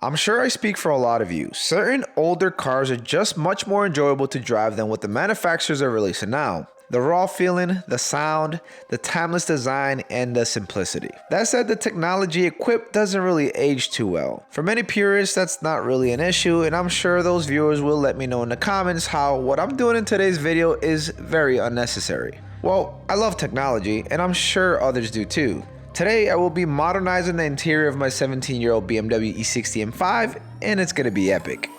I'm sure I speak for a lot of you. Certain older cars are just much more enjoyable to drive than what the manufacturers are releasing now. The raw feeling, the sound, the timeless design, and the simplicity. That said, the technology equipped doesn't really age too well. For many purists, that's not really an issue, and I'm sure those viewers will let me know in the comments how what I'm doing in today's video is very unnecessary. Well, I love technology, and I'm sure others do too. Today, I will be modernizing the interior of my 17-year-old BMW E60 M5, and it's gonna be epic.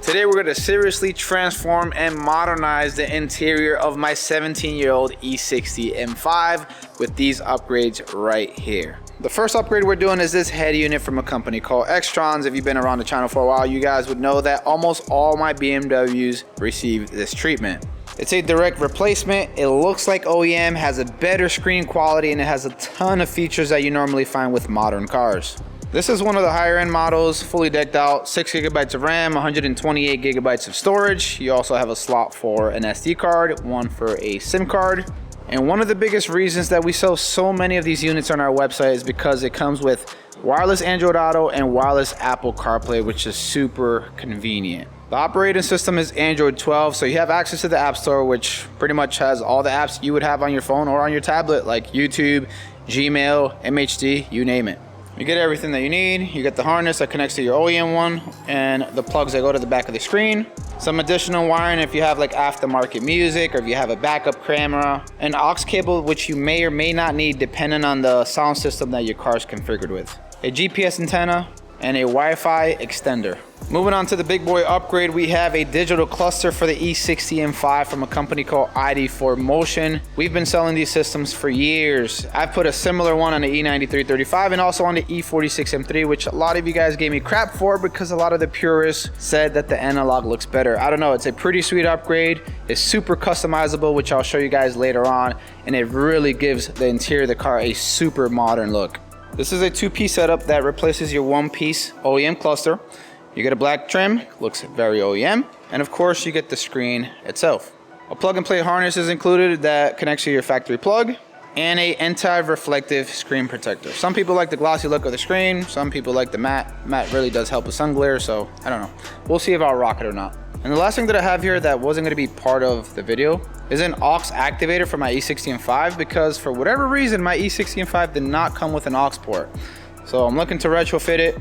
Today we're going to seriously transform and modernize the interior of my 17-year-old E60 M5 with these upgrades right here. The first upgrade we're doing is this head unit from a company called Extrons. If you've been around the channel for a while, you guys would know that almost all my BMWs receive this treatment. It's a direct replacement. It looks like OEM, has a better screen quality, and it has a ton of features that you normally find with modern cars. This is one of the higher end models, fully decked out, 6 GB of RAM, 128 GB of storage. You also have a slot for an SD card, one for a SIM card. And one of the biggest reasons that we sell so many of these units on our website is because it comes with wireless Android Auto and wireless Apple CarPlay, which is super convenient. The operating system is Android 12, so you have access to the App Store, which pretty much has all the apps you would have on your phone or on your tablet, like YouTube, Gmail, MHD, you name it. You get everything that you need. You get the harness that connects to your OEM one and the plugs that go to the back of the screen. Some additional wiring if you have like aftermarket music or if you have a backup camera. An aux cable which you may or may not need depending on the sound system that your car is configured with. A GPS antenna and a Wi-Fi extender. Moving on to the big boy upgrade, we have a digital cluster for the E60 M5 from a company called ID4 Motion. We've been selling these systems for years. I've put a similar one on the E90 335 and also on the E46 M3, which a lot of you guys gave me crap for because a lot of the purists said that the analog looks better. I don't know, it's a pretty sweet upgrade. It's super customizable, which I'll show you guys later on, and it really gives the interior of the car a super modern look. This is a two-piece setup that replaces your one-piece OEM cluster. You get a black trim, looks very OEM, and of course you get the screen itself. A plug-and-play harness is included that connects to your factory plug, and a anti-reflective screen protector. Some people like the glossy look of the screen, some people like the matte. Matte really does help with sun glare, so I don't know. We'll see if I'll rock it or not. And the last thing that I have here that wasn't going to be part of the video is an aux activator for my E60 M5 because for whatever reason my E60 M5 did not come with an aux port. So I'm looking to retrofit it,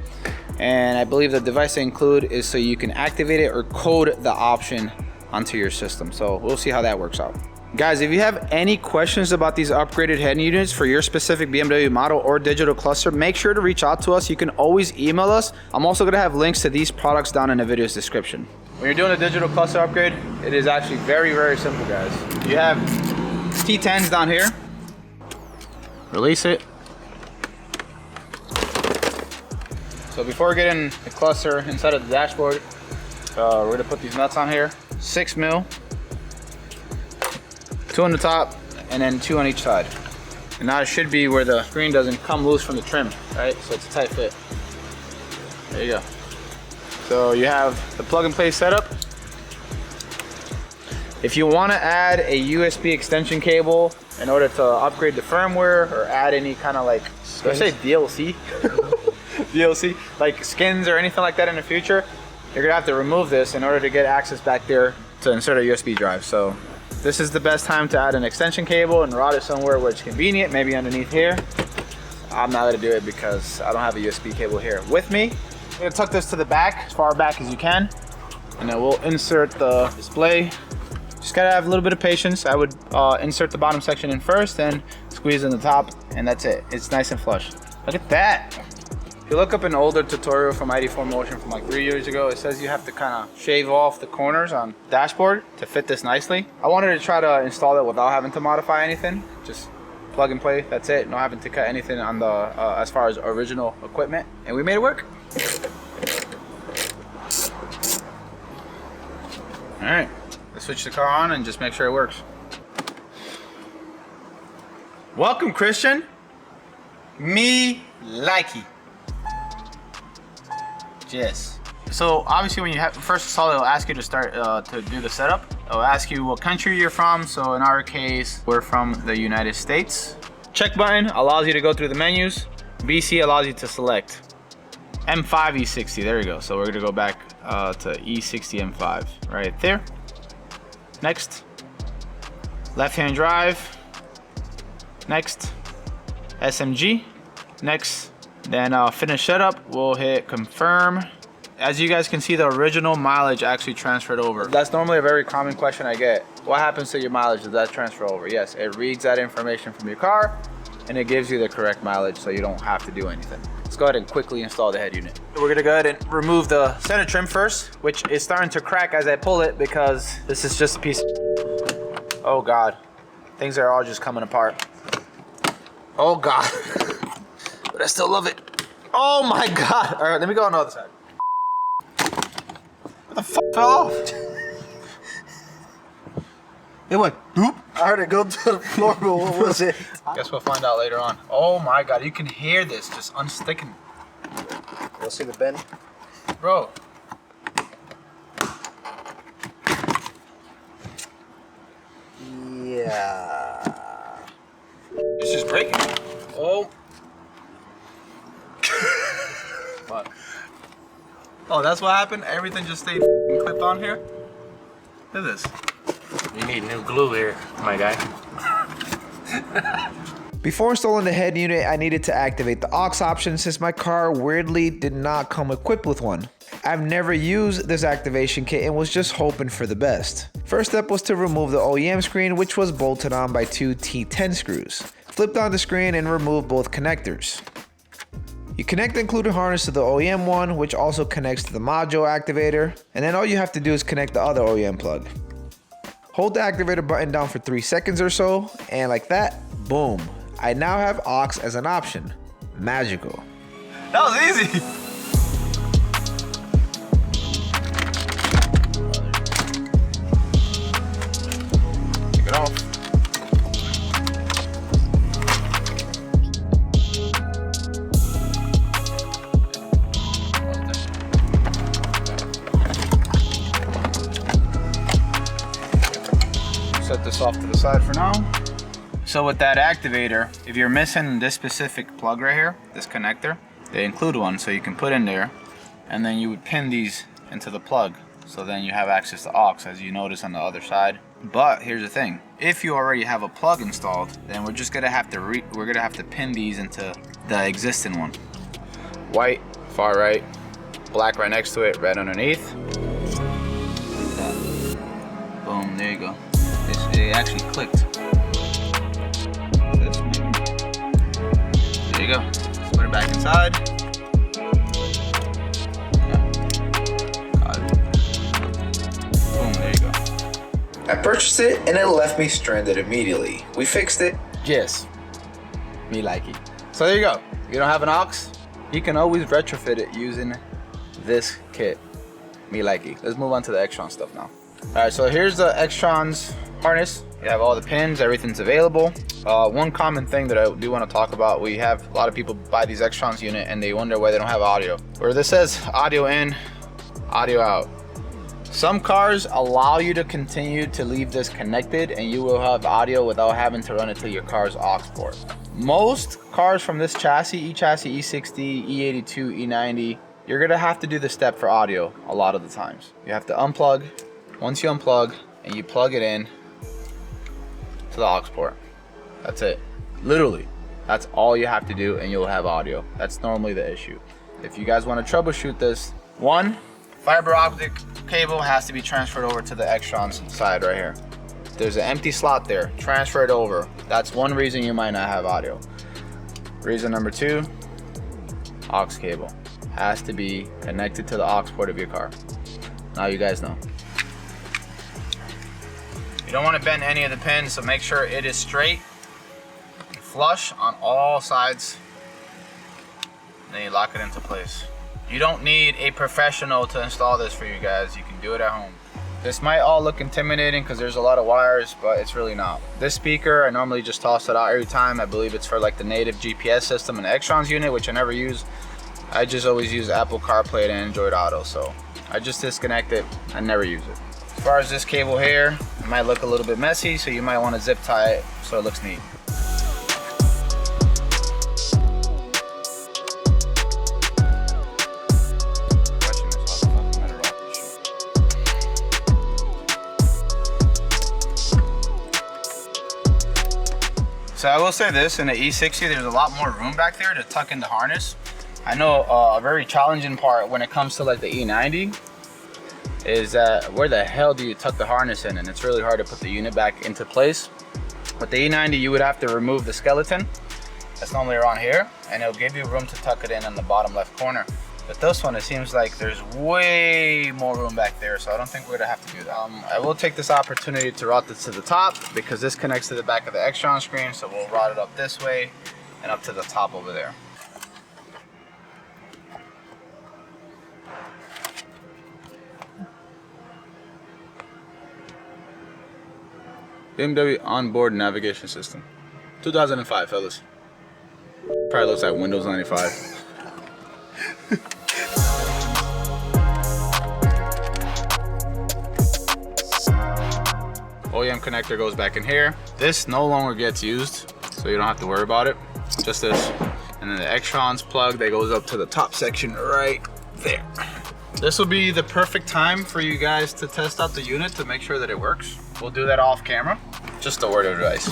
and I believe the device they include is so you can activate it or code the option onto your system. So we'll see how that works out. Guys, if you have any questions about these upgraded head units for your specific BMW model or digital cluster, make sure to reach out to us. You can always email us. I'm also going to have links to these products down in the video's description. When you're doing a digital cluster upgrade, it is actually very, very simple, guys. You have T10s down here. Release it. So before getting the cluster inside of the dashboard, we're going to put these nuts on here. 6 mil. 2 on the top and then 2 on each side. And now it should be where the screen doesn't come loose from the trim, right? So it's a tight fit. There you go. So you have the plug and play setup. If you want to add a USB extension cable in order to upgrade the firmware or add any kind of like, let's say DLC, DLC, like skins or anything like that in the future, you're gonna have to remove this in order to get access back there to insert a USB drive. So this is the best time to add an extension cable and route it somewhere where it's convenient, maybe underneath here. I'm not gonna do it because I don't have a USB cable here with me. I'm gonna tuck this to the back, as far back as you can, and then we'll insert the display. Just gotta have a little bit of patience. I would insert the bottom section in first, then squeeze in the top, and that's it. It's nice and flush. Look at that. If you look up an older tutorial from ID4 Motion from like 3 years ago, it says you have to kind of shave off the corners on the dashboard to fit this nicely. I wanted to try to install it without having to modify anything. Just plug and play, that's it. Not having to cut anything on the as far as original equipment, and we made it work. All right, let's switch the car on and just make sure it works. Welcome, Christian. Me likey. Yes. So obviously when you have first install it, it'll ask you to start to do the setup. It'll ask you what country you're from. So in our case, we're from the United States. Check button allows you to go through the menus. BC allows you to select. M5 E60, there we go. So we're gonna go back to E60 M5 right there. Next. Left-hand drive. Next. SMG. Next. Then finish setup, we'll hit confirm. As you guys can see, the original mileage actually transferred over. That's normally a very common question I get. What happens to your mileage? Does that transfer over? Yes, it reads that information from your car and it gives you the correct mileage so you don't have to do anything. Let's go ahead and quickly install the head unit. We're gonna go ahead and remove the center trim first, which is starting to crack as I pull it because this is just a piece of... Oh God, things are all just coming apart. Oh God, but I still love it. Oh my God. All right, let me go on the other side. What the fuck fell off? It went doop. I heard it go to the floor, but what was it? Guess we'll find out later on. Oh my God, you can hear this just unsticking. You'll see the bend. Bro. Yeah. It's just breaking. Oh. What? Oh, that's what happened? Everything just stayed clipped on here? Look at this. You need new glue here, my guy. Before installing the head unit, I needed to activate the aux option since my car weirdly did not come equipped with one. I've never used this activation kit and was just hoping for the best. First step was to remove the OEM screen, which was bolted on by 2 T10 screws. Flipped on the screen and removed both connectors. You connect the included harness to the OEM one, which also connects to the module activator, and then all you have to do is connect the other OEM plug. Hold the activator button down for 3 seconds or so, and like that, boom. I now have aux as an option. Magical. That was easy. Take it off. Set this off to the side for now. So with that activator, if you're missing this specific plug right here, this connector, they include one so you can put in there, and then you would pin these into the plug. So then you have access to aux, as you notice on the other side. But here's the thing: if you already have a plug installed, then we're just gonna have to pin these into the existing one. White, far right, black right next to it, red underneath. Like that. Boom, there you go. It actually clicked. There you go. Let's put it back inside. Boom, there you go. I purchased it and it left me stranded immediately. We fixed it. Yes. Me like it. So there you go. You don't have an aux? You can always retrofit it using this kit. Me like it. Let's move on to the Extron stuff now. Alright, so here's the Extrons harness. You have all the pins, everything's available. One common thing that I do want to talk about, we have a lot of people buy these Extrons unit and they wonder why they don't have audio. Where this says audio in, audio out. Some cars allow you to continue to leave this connected and you will have audio without having to run it to your car's aux port. Most cars from this chassis, E-chassis, E60, E82, E90, you're gonna have to do the step for audio a lot of the times. You have to unplug. Once you unplug and you plug it in to the aux port, that's it. Literally, that's all you have to do and you'll have audio. That's normally the issue. If you guys want to troubleshoot this, one, fiber optic cable has to be transferred over to the Extron's side right here. There's an empty slot there, transfer it over. That's one reason you might not have audio. Reason number two, aux cable has to be connected to the aux port of your car. Now you guys know. You don't want to bend any of the pins, so make sure it is straight, flush on all sides, and then you lock it into place. You don't need a professional to install this for you guys. You can do it at home. This might all look intimidating because there's a lot of wires, but it's really not. This speaker, I normally just toss it out every time. I believe it's for like the native GPS system and the Extrons unit, which I never use. I just always use Apple CarPlay and Android Auto, so I just disconnect it. I never use it. As far as this cable here, it might look a little bit messy, so you might want to zip tie it so it looks neat. So I will say this, in the E60, there's a lot more room back there to tuck in the harness. I know a very challenging part when it comes to like the E90 is where the hell do you tuck the harness in? And it's really hard to put the unit back into place. With the E90, you would have to remove the skeleton. That's normally around here, and it'll give you room to tuck it in on the bottom left corner. But this one, it seems like there's way more room back there, so I don't think we're gonna have to do that. I will take this opportunity to route this to the top because this connects to the back of the Extron screen, so we'll route it up this way and up to the top over there. BMW onboard navigation system. 2005, fellas. Probably looks like Windows 95. OEM connector goes back in here. This no longer gets used, so you don't have to worry about it. Just this. And then the Extrons plug that goes up to the top section right there. This will be the perfect time for you guys to test out the unit to make sure that it works. We'll do that off camera. Just a word of advice.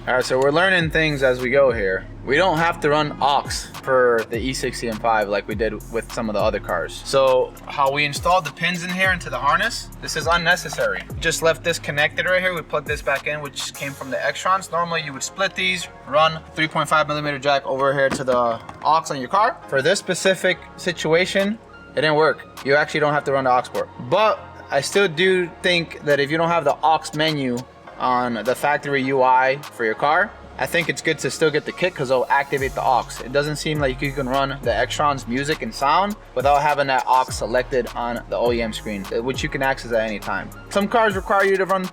All right, so we're learning things as we go here. We don't have to run aux for the E60 M5 like we did with some of the other cars. So how we installed the pins in here into the harness, this is unnecessary. We just left this connected right here. We plugged this back in, which came from the Extrons. Normally you would split these, run 3.5mm jack over here to the aux on your car. For this specific situation, it didn't work. You actually don't have to run the aux port. But I still do think that if you don't have the aux menu on the factory UI for your car, I think it's good to still get the kit because it'll activate the aux. It doesn't seem like you can run the Extron's music and sound without having that aux selected on the OEM screen, which you can access at any time. Some cars require you to run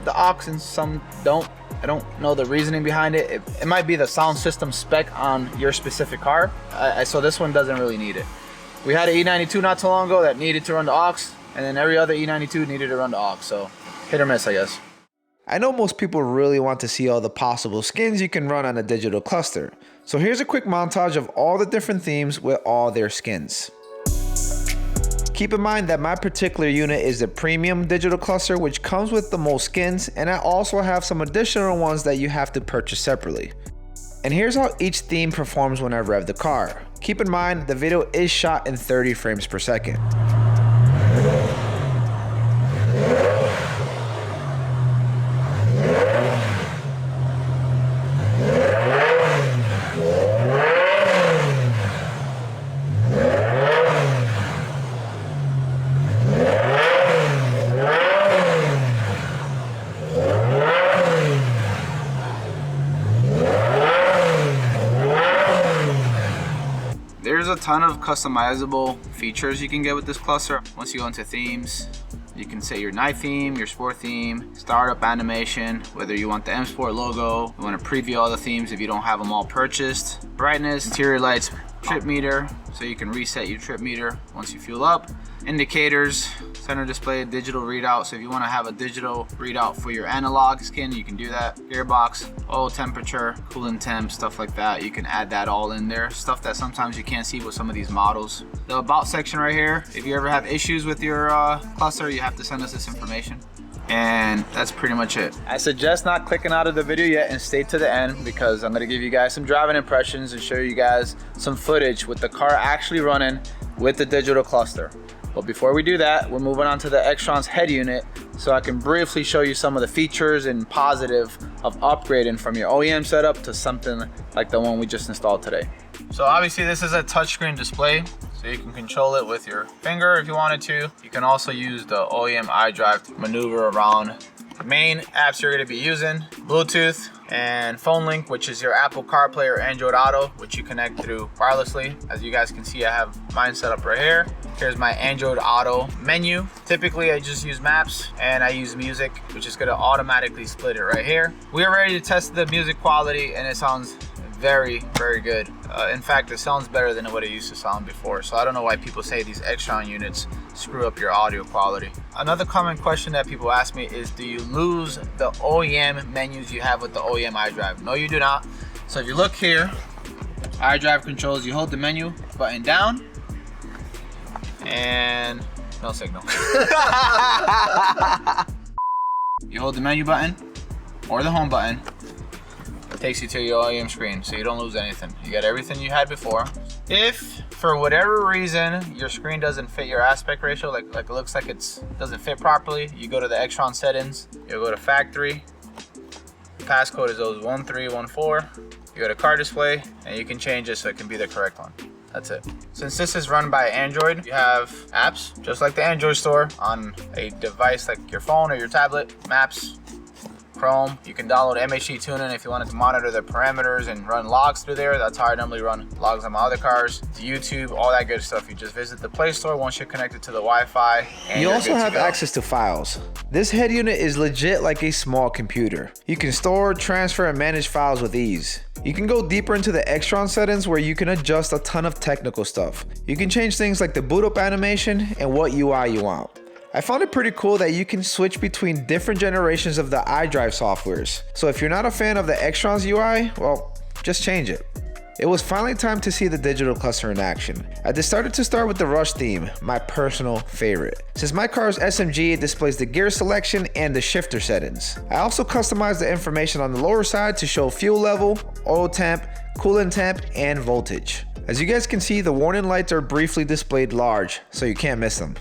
the aux and some don't. I don't know the reasoning behind it. It might be the sound system spec on your specific car. So this one doesn't really need it. We had an E92 not too long ago that needed to run the aux, and then every other E92 needed to run the aux. So hit or miss, I guess. I know most people really want to see all the possible skins you can run on a digital cluster. So here's a quick montage of all the different themes with all their skins. Keep in mind that my particular unit is the premium digital cluster, which comes with the most skins, and I also have some additional ones that you have to purchase separately. And here's how each theme performs when I rev the car. Keep in mind the video is shot in 30 frames per second. There's a ton of customizable features you can get with this cluster. Once you go into themes, you can set your night theme, your sport theme, startup animation, whether you want the M Sport logo, you want to preview all the themes if you don't have them all purchased. Brightness, interior lights, trip meter, so you can reset your trip meter once you fuel up. Indicators, center display, digital readout. So if you want to have a digital readout for your analog skin, you can do that. Gearbox, oil temperature, coolant temp, stuff like that. You can add that all in there. Stuff that sometimes you can't see with some of these models. The about section right here. If you ever have issues with your cluster, you have to send us this information. And that's pretty much it. I suggest not clicking out of the video yet and stay to the end because I'm gonna give you guys some driving impressions and show you guys some footage with the car actually running with the digital cluster. But before we do that, we're moving on to the Extrons head unit so I can briefly show you some of the features and positive of upgrading from your OEM setup to something like the one we just installed today. So obviously this is a touchscreen display, so you can control it with your finger if you wanted to. You can also use the OEM iDrive to maneuver around the main apps you're going to be using, Bluetooth and phone link, which is your Apple CarPlay or Android Auto, which you connect through wirelessly. As you guys can see, I have mine set up right here. Here's my Android Auto menu. Typically I just use maps and I use music, which is going to automatically split it right here. We are ready to test the music quality and it sounds very, very good. In fact, it sounds better than what it used to sound before. So I don't know why people say these Extron units screw up your audio quality. Another common question that people ask me is, do you lose the OEM menus you have with the OEM iDrive? No, you do not. So if you look here, iDrive controls, you hold the menu button down and no signal. You hold the menu button or the home button takes you to your volume screen, so you don't lose anything. You got everything you had before. If for whatever reason your screen doesn't fit your aspect ratio, like it looks like it doesn't fit properly, you go to the Extron settings, you'll go to factory. Passcode is 1314. You go to car display and you can change it so it can be the correct one. That's it. Since this is run by Android, you have apps just like the Android store on a device like your phone or your tablet. Maps, Chrome. You can download MHD Tuning if you wanted to monitor the parameters and run logs through there. That's how I normally run logs on my other cars. To YouTube, all that good stuff. You just visit the Play Store once you're connected to the Wi-Fi. And you also have access to files. This head unit is legit like a small computer. You can store, transfer, and manage files with ease. You can go deeper into the Extron settings where you can adjust a ton of technical stuff. You can change things like the boot up animation and what UI you want. I found it pretty cool that you can switch between different generations of the iDrive softwares. So if you're not a fan of the Extron's UI, well, just change it. It was finally time to see the digital cluster in action. I decided to start with the Rush theme, my personal favorite. Since my car is SMG, it displays the gear selection and the shifter settings. I also customized the information on the lower side to show fuel level, oil temp, coolant temp, and voltage. As you guys can see, the warning lights are briefly displayed large, so you can't miss them.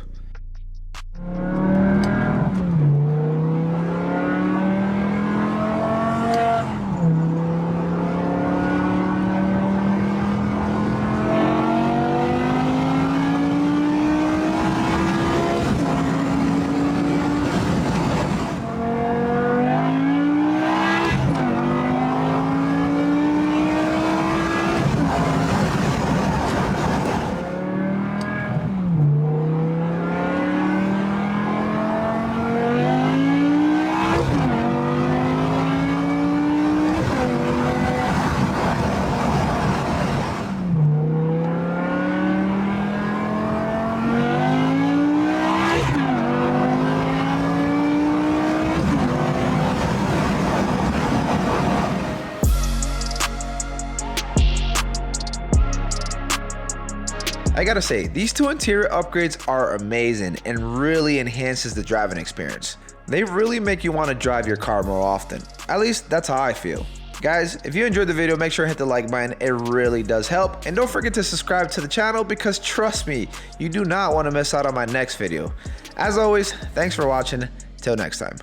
I gotta say, these two interior upgrades are amazing and really enhances the driving experience. They really make you want to drive your car more often. At least that's how I feel. Guys, if you enjoyed the video, make sure to hit the like button. It really does help. And don't forget to subscribe to the channel because trust me, you do not want to miss out on my next video. As always, thanks for watching. Till next time.